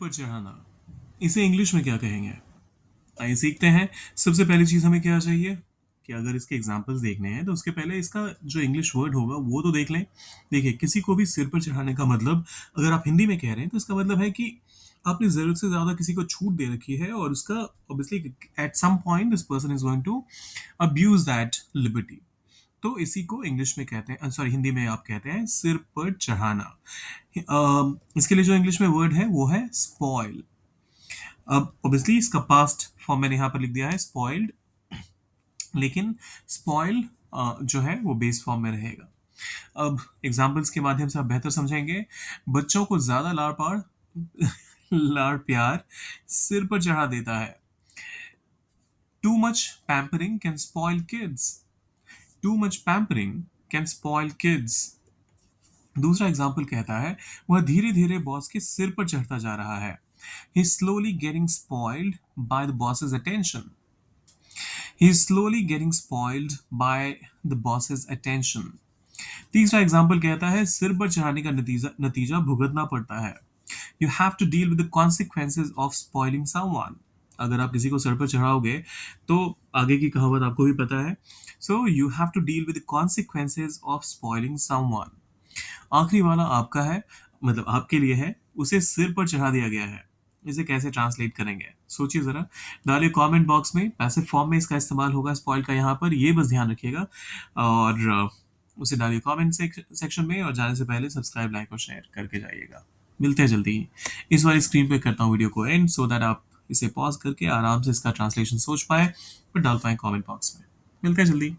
पर चढ़ाना, इसे इंग्लिश में क्या कहेंगे? आइए सीखते हैं। सबसे पहली चीज हमें क्या चाहिए कि अगर इसके एग्जांपल्स देखने हैं तो उसके पहले इसका जो इंग्लिश वर्ड होगा वो तो देख लें। देखिए, किसी को भी सिर पर चढ़ाने का मतलब, अगर आप हिंदी में कह रहे हैं तो इसका मतलब है कि आपने जरूरत से ज्यादा किसी को छूट दे रखी है और उसका obviously at some point this person is going to abuse that liberty. तो इसी को इंग्लिश में कहते हैं, सॉरी हिंदी में आप कहते हैं सिर पर चढ़ाना। इसके लिए जो इंग्लिश में वर्ड है वो है स्पॉइल। अब ऑब्वियसली इसका पास्ट फॉर्म मैंने यहाँ पर लिख दिया है स्पॉइल्ड, लेकिन स्पॉइल जो है वो बेस फॉर्म में रहेगा। अब एग्जाम्पल्स के माध्यम से आप बेहतर समझेंगे। बच्चों को ज्यादा लाड़ प्यार सिर पर चढ़ा देता है। Too much pampering can spoil kids. Too much pampering can spoil kids. दूसरा एग्जाम्पल कहता है वह धीरे धीरे बॉस के सिर पर चढ़ता जा रहा है। He is slowly getting spoiled by the boss's attention. He is slowly getting spoiled by the boss's attention. तीसरा एग्जाम्पल कहता है सिर पर चढ़ाने का नतीजा नतीजा भुगतना पड़ता है। You have to deal with the consequences of spoiling someone. अगर आप किसी को सर पर चढ़ाओगे तो आगे की कहावत आपको भी पता है। So you have to deal with the consequences of spoiling someone. आखिरी वाला आपका है, मतलब आपके लिए है, उसे सिर पर चढ़ा दिया गया है। इसे कैसे ट्रांसलेट करेंगे सोचिए जरा। डालिए कमेंट बॉक्स में, पैसिव फॉर्म में इसका इस्तेमाल होगा स्पॉइल का, यहाँ पर ये बस ध्यान रखिएगा। और उसे डालिए कमेंट सेक्शन में, और जाने से पहले सब्सक्राइब, लाइक और शेयर करके जाइएगा। मिलते हैं जल्दी ही। इस बार स्क्रीन पे करता हूँ वीडियो को एंड, सो दैट आप इसे पॉज करके आराम से इसका ट्रांसलेशन सोच पाए और डाल पाए कमेंट बॉक्स में। मिलते हैं जल्दी।